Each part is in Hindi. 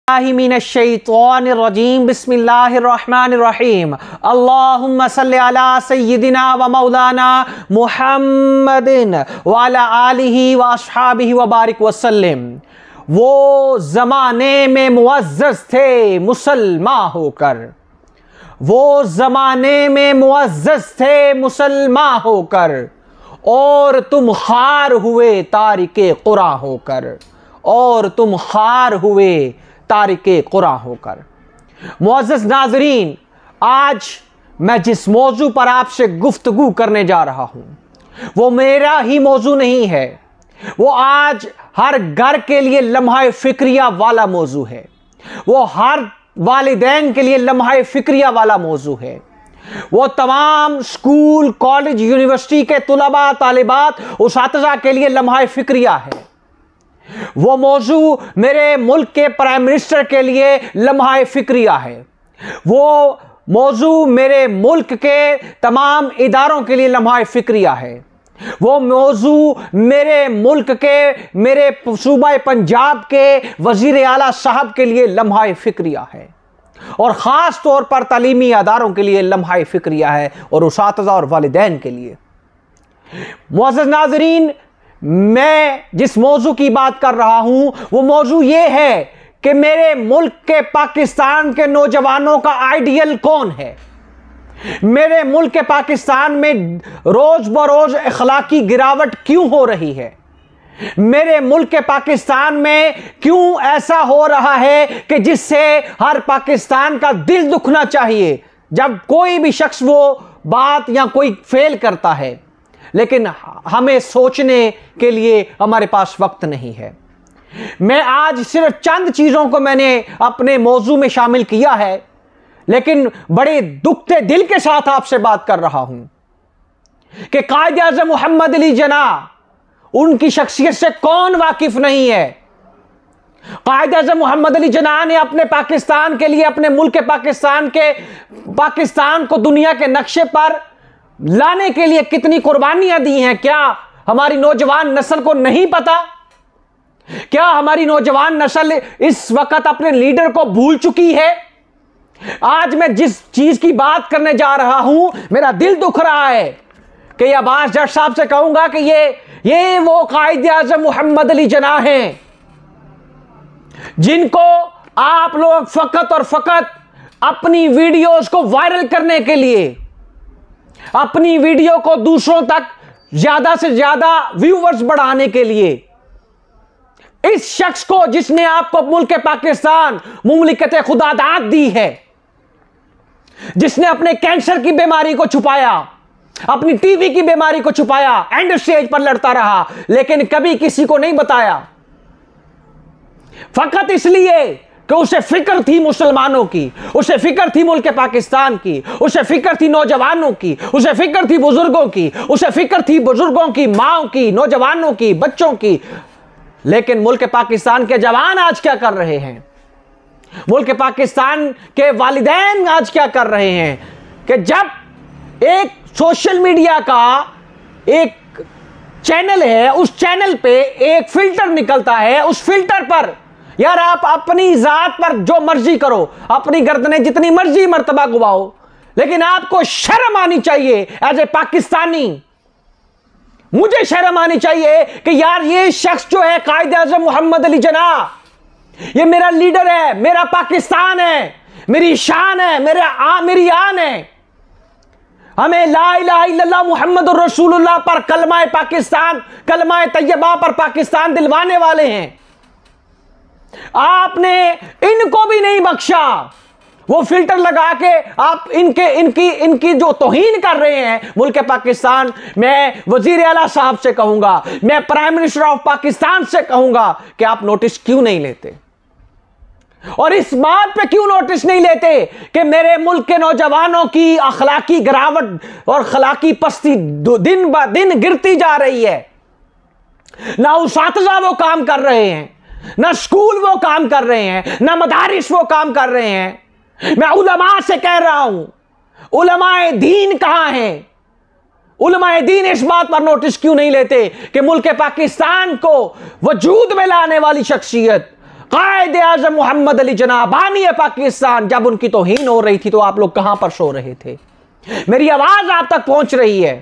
मिनश्शैतानिर्रजीम बिस्मिल्लाहिर्रहमानिर्रहीम अल्लाहुम्मा सल्लि अला सय्यिदिना व मौलाना मुहम्मदिन व अला आलिहि व अस्हाबिहि व बारिक वसल्लम। वो ज़माने में मुअज़्ज़ज़ थे मुसलमान होकर, वो ज़माने में मुअज़्ज़ज़ थे मुसलमान होकर, और तुम खार हुए तारिके क़ुरा होकर, और तुम खार हुए तारिके क़ुरा होकर। मुअज़्ज़ज़ नाज़रीन, आज मैं जिस मौजू पर आपसे गुफ्तगू करने जा रहा हूँ वो मेरा ही मौजू नहीं है, वो आज हर घर के लिए लम्हा फ़िक्रिया वाला मौजू है, वो हर वालिदैन के लिए लम्हा फ़िक्रिया वाला मौजू है, वो तमाम स्कूल कॉलेज यूनिवर्सिटी के तुलबा तालिबात उसातिज़ा के लिए लम्हा फ़िक्रिया है, वो मौजू मेरे मुल्क के प्राइम मिनिस्टर के लिए लम्हा फ़िक्रिया है, वो मौजू मेरे मुल्क के तमाम इदारों के लिए लम्हा फ़िक्रिया है, वो मौजू मेरे मुल्क के मेरे सूबा पंजाब के वज़ीर आला साहब के लिए लम्हा फ़िक्रिया है, और ख़ास तौर पर तालीमी अदारों के लिए लम्हा फ़िक्रिया है, और उसातिज़ा और वालिदैन के लिए। मुअज़्ज़ज़ नाज़रीन, मैं जिस मौजू की बात कर रहा हूं वो मौजू ये है कि मेरे मुल्क के पाकिस्तान के नौजवानों का आइडियल कौन है। मेरे मुल्क के पाकिस्तान में रोज बरोज अखलाकी गिरावट क्यों हो रही है। मेरे मुल्क के पाकिस्तान में क्यों ऐसा हो रहा है कि जिससे हर पाकिस्तान का दिल दुखना चाहिए जब कोई भी शख्स वो बात या कोई फेल करता है, लेकिन हमें सोचने के लिए हमारे पास वक्त नहीं है। मैं आज सिर्फ चंद चीज़ों को मैंने अपने मौजू में शामिल किया है, लेकिन बड़े दुखते दिल के साथ आपसे बात कर रहा हूं कि कायद-ए-आज़म मोहम्मद अली जिन्नाह, उनकी शख्सियत से कौन वाकिफ नहीं है। कायद-ए-आज़म मोहम्मद अली जिन्नाह ने अपने पाकिस्तान के लिए, अपने मुल्क के पाकिस्तान को दुनिया के नक्शे पर लाने के लिए कितनी कुर्बानियां दी हैं। क्या हमारी नौजवान नस्ल को नहीं पता? क्या हमारी नौजवान नस्ल इस वक्त अपने लीडर को भूल चुकी है? आज मैं जिस चीज की बात करने जा रहा हूं, मेरा दिल दुख रहा है कि अब्बास जट साहब से कहूंगा कि ये वो कायद-ए-आज़म मोहम्मद अली जिन्नाह हैं जिनको आप लोग फकत और फकत अपनी वीडियोस को वायरल करने के लिए, अपनी वीडियो को दूसरों तक ज्यादा से ज्यादा व्यूवर्स बढ़ाने के लिए, इस शख्स को जिसने आपको मुल्क पाकिस्तान मुमलिकत खुदादात दी है, जिसने अपने कैंसर की बीमारी को छुपाया, अपनी टीवी की बीमारी को छुपाया, एंड स्टेज पर लड़ता रहा, लेकिन कभी किसी को नहीं बताया, फकत इसलिए कि उसे फिक्र थी मुसलमानों की, उसे फिक्र थी मुल्क पाकिस्तान की, उसे फिक्र थी नौजवानों की, उसे फिक्र थी बुजुर्गों की, उसे फिक्र थी बुजुर्गों की, माओ की, नौजवानों की, बच्चों की। लेकिन मुल्क पाकिस्तान के जवान आज क्या कर रहे हैं? मुल्क पाकिस्तान के वालिदैन आज क्या कर रहे हैं कि जब एक सोशल मीडिया का एक चैनल है, उस चैनल पे एक फिल्टर निकलता है, उस फिल्टर पर यार आप अपनी जात पर जो मर्जी करो, अपनी गर्दनें जितनी मर्जी मर्तबा गुवाओ, लेकिन आपको शर्म आनी चाहिए एज ए पाकिस्तानी। मुझे शर्म आनी चाहिए कि यार ये शख्स जो है कायद-ए-आज़म मोहम्मद अली जिन्नाह, ये मेरा लीडर है, मेरा पाकिस्तान है, मेरी शान है, मेरी आन है। हमें ला इलाहा इल्लल्लाह मुहम्मदुर रसूलुल्लाह पर कलमा पाकिस्तान, कलमा तैयबा पर पाकिस्तान दिलवाने वाले हैं। आपने इनको भी नहीं बख्शा। वो फिल्टर लगा के आप इनकी जो तौहीन कर रहे हैं मुल्क पाकिस्तान। मैं वजीर आला साहब से कहूंगा, मैं प्राइम मिनिस्टर ऑफ पाकिस्तान से कहूंगा कि आप नोटिस क्यों नहीं लेते, और इस बात पे क्यों नोटिस नहीं लेते कि मेरे मुल्क के नौजवानों की अखलाकी गिरावट और अखलाकी पस्ती दिन ब दिन गिरती जा रही है। ना उसातिज़ा वो काम कर रहे हैं, ना स्कूल वो काम कर रहे हैं, ना मदारिस वो काम कर रहे हैं। मैं उलमा से कह रहा हूं, उलमाए दीन कहां हैं? उलमाए दीन इस बात पर नोटिस क्यों नहीं लेते कि मुल्क पाकिस्तान को वजूद में लाने वाली शख्सियत, कायदे आज़म मोहम्मद अली जिन्ना बानी पाकिस्तान, जब उनकी तौहीन हो रही थी तो आप लोग कहां पर सो रहे थे? मेरी आवाज आप तक पहुंच रही है।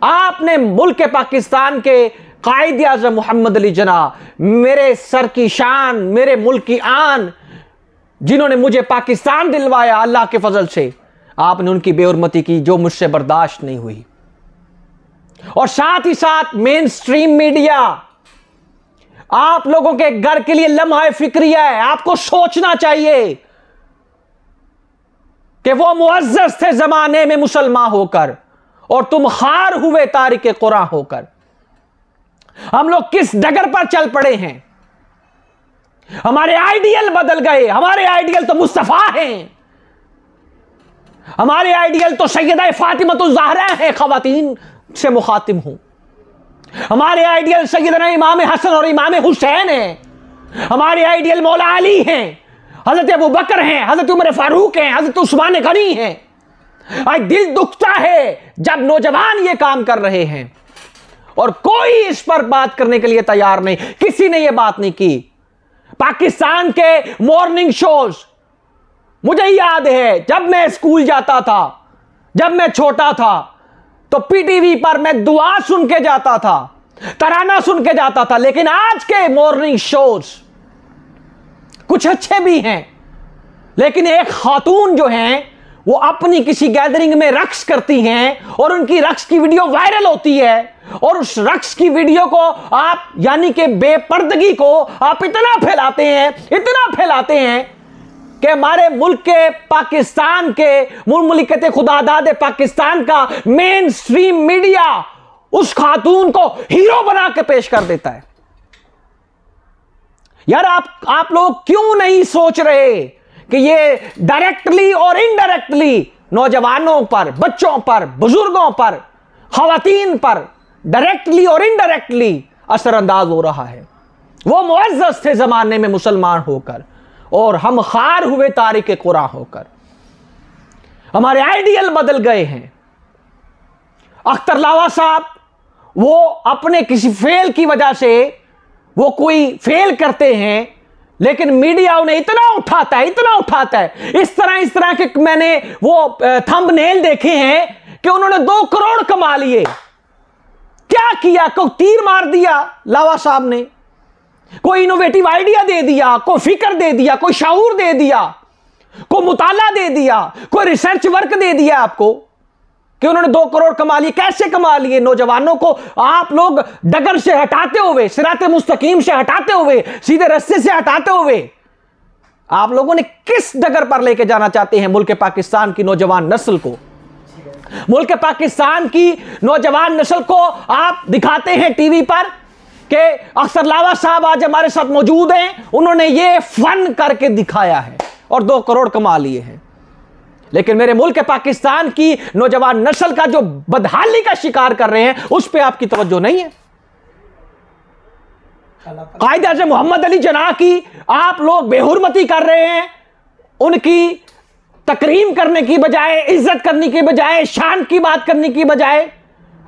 आपने मुल्क पाकिस्तान के कायदे आज़म मोहम्मद अली जिन्ना, मेरे सर की शान, मेरे मुल्क की आन, जिन्होंने मुझे पाकिस्तान दिलवाया अल्लाह के फजल से, आपने उनकी बेहुरमती की जो मुझसे बर्दाश्त नहीं हुई। और साथ ही साथ मेन स्ट्रीम मीडिया आप लोगों के घर के लिए लम्हा फिक्रिया है। आपको सोचना चाहिए कि वो मुअज़्ज़ज़ थे जमाने में मुसलमान होकर और तुम खार हुए तारिक कुरान होकर। हम लोग किस डगर पर चल पड़े हैं? हमारे आइडियल बदल गए। हमारे आइडियल तो मुस्तफा हैं, हमारे आइडियल तो सैयदा फातिमतुज़ ज़हरा है, खवातीन से मुखातिब हूं। हमारे आइडियल सैयदना इमाम हसन और इमाम हुसैन हैं। हमारे आइडियल मौला अली हैं, हजरत अबू बकर हैं, हजरत उमर फारूक हैं, हजरत उस्मान गनी हैं। आज दिल दुखता है जब नौजवान ये काम कर रहे हैं और कोई इस पर बात करने के लिए तैयार नहीं। किसी ने ये बात नहीं की। पाकिस्तान के मॉर्निंग शोज, मुझे याद है जब मैं स्कूल जाता था, जब मैं छोटा था, तो पीटीवी पर मैं दुआ सुन के जाता था, तराना सुन के जाता था। लेकिन आज के मॉर्निंग शोज कुछ अच्छे भी हैं, लेकिन एक खातून जो हैं वो अपनी किसी गैदरिंग में रक्स करती हैं और उनकी रक्स की वीडियो वायरल होती है और उस रक्स की वीडियो को आप, यानी कि बेपर्दगी को आप इतना फैलाते हैं कि हमारे मुल्क के पाकिस्तान के मुमलिकत खुदादाद पाकिस्तान का मेन स्ट्रीम मीडिया उस खातून को हीरो बना के पेश कर देता है। यार आप लोग क्यों नहीं सोच रहे कि ये डायरेक्टली और इनडायरेक्टली नौजवानों पर, बच्चों पर, बुजुर्गों पर, खवातीन पर डायरेक्टली और इनडायरेक्टली असरअंदाज हो रहा है। वो मुअज़्ज़ज़ थे जमाने में मुसलमान होकर और हम खार हुए तारिक कुरान होकर। हमारे आइडियल बदल गए हैं। अख्तर लावा साहब, वो अपने किसी फेल की वजह से वो कोई फेल करते हैं, लेकिन मीडिया उन्हें इतना उठाता है। इस तरह के मैंने वो थंबनेल देखे हैं कि उन्होंने 2 करोड़ कमा लिए। क्या किया? कोई तीर मार दिया लावा साहब ने, कोई इनोवेटिव आइडिया दे दिया, कोई फिक्र दे दिया, कोई शाऊर दे दिया, कोई मुताला दे दिया, कोई रिसर्च वर्क दे दिया आपको कि उन्होंने 2 करोड़ कमा लिए। कैसे कमा लिए? नौजवानों को आप लोग डगर से हटाते हुए, सिराते मुस्तकीम से हटाते हुए, सीधे रास्ते से हटाते हुए आप लोगों ने किस डगर पर लेके जाना चाहते हैं मुल्क पाकिस्तान की नौजवान नस्ल को? मुल्क पाकिस्तान की नौजवान नस्ल को आप दिखाते हैं टीवी पर कि अख्तर लावा साहब आज हमारे साथ मौजूद हैं, उन्होंने ये फन करके दिखाया है और 2 करोड़ कमा लिए हैं। लेकिन मेरे मुल्क पाकिस्तान की नौजवान नस्ल का जो बदहाली का शिकार कर रहे हैं उस पर आपकी तवज्जो नहीं है। कायदे आज़म मोहम्मद अली जिन्ना की आप लोग बेहुरमती कर रहे हैं। उनकी तकरीम करने की बजाय, इज्जत करने की बजाय, शान की बात करने की बजाय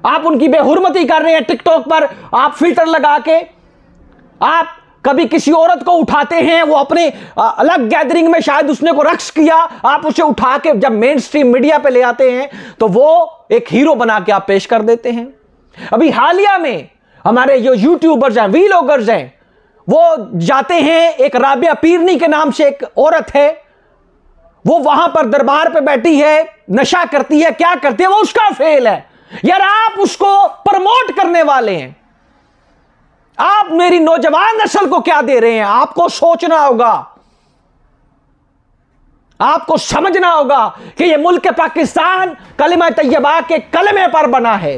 आप उनकी बेहुरमती कर रहे हैं। टिकटॉक पर आप फिल्टर लगा के आप कभी किसी औरत को उठाते हैं, वो अपने अलग गैदरिंग में शायद उसने को रक्स किया, आप उसे उठा के जब मेन स्ट्रीम मीडिया पे ले आते हैं तो वो एक हीरो बना के आप पेश कर देते हैं। अभी हालिया में हमारे जो यूट्यूबर्स हैं, वीलॉगर्स हैं, वो जाते हैं, एक राबिया पीरनी के नाम से एक औरत है, वो वहां पर दरबार पे बैठी है, नशा करती है, क्या करती है, वो उसका फेल है। यार आप उसको प्रमोट करने वाले हैं, आप मेरी नौजवान नस्ल को क्या दे रहे हैं? आपको सोचना होगा, आपको समझना होगा कि यह मुल्क पाकिस्तान कलिमा तैयबा के कलमे पर बना है।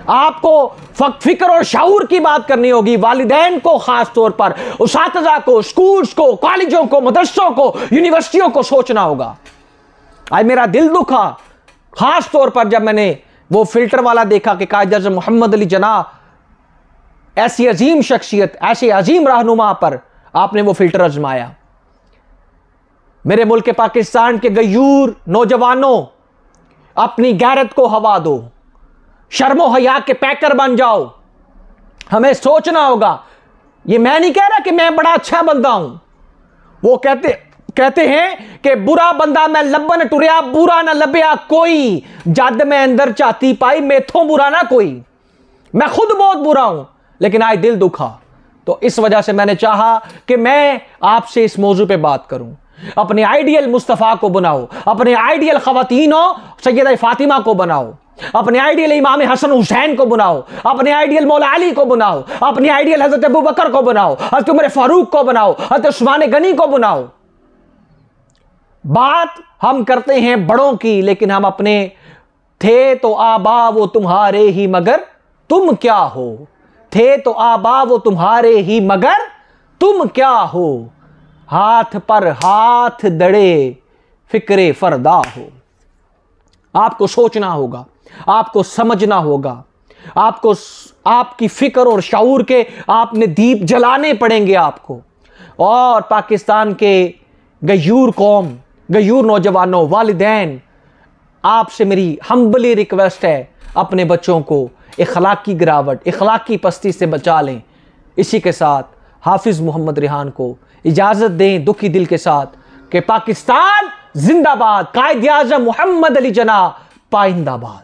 आपको फिक्र और शाऊर की बात करनी होगी। वालिदैन को खास तौर पर, उसातिज़ा को, स्कूल्स को, कॉलेजों को, मदरसों को, यूनिवर्सिटियों को सोचना होगा। आज मेरा दिल दुखा खास तौर पर जब मैंने वो फिल्टर वाला देखा कि कायदे आज़म मोहम्मद अली जिन्ना ऐसी अजीम शख्सियत, ऐसे अजीम रहनुमा पर आपने वो फिल्टर आजमाया। मेरे मुल्क पाकिस्तान के गयूर नौजवानों, अपनी गैरत को हवा दो, शर्मो हया के पैकर बन जाओ। हमें सोचना होगा। ये मैं नहीं कह रहा कि मैं बड़ा अच्छा बंदा हूं। वो कहते हैं कि बुरा बंदा मैं लब्बन टुरिया, बुरा ना लब्या कोई, जद मैं अंदर चाहती पाई मेथों बुरा ना कोई। मैं खुद बहुत बुरा हूं, लेकिन आज दिल दुखा। तो इस वजह से मैंने चाहा कि मैं आपसे इस मौजू पे बात करूं। अपने आइडियल मुस्तफ़ा को बनाओ, अपने आइडियल खवातीनों सैयदा फातिमा को बनाओ, अपने आइडियल इमाम हसन हुसैन को बनाओ, अपने आइडियल मौला अली को बनाओ, अपने आइडियल हजरत अबू बकर को बनाओ, हजरत उमर फारूक को बनाओ, हजरत उस्मान गनी को बनाओ। बात हम करते हैं बड़ों की, लेकिन हम अपने थे तो आबा वो तुम्हारे ही मगर तुम क्या हो, थे तो आबा वो तुम्हारे ही मगर तुम क्या हो, हाथ पर हाथ दड़े फिक्रे फरदा हो। आपको सोचना होगा, आपको समझना होगा, आपको आपकी फिक्र और शऊर के आपने दीप जलाने पड़ेंगे आपको। और पाकिस्तान के गयूर कौम, गयूर नौजवानों, वालिदैन, आपसे मेरी हम्बली रिक्वेस्ट है, अपने बच्चों को इखलाकी गिरावट, इखलाकी पस्ती से बचा लें। इसी के साथ हाफिज़ मोहम्मद रिहान को इजाज़त दें दुखी दिल के साथ कि पाकिस्तान जिंदाबाद, कायद-ए-आज़म मोहम्मद अली जना पाइंदाबाद।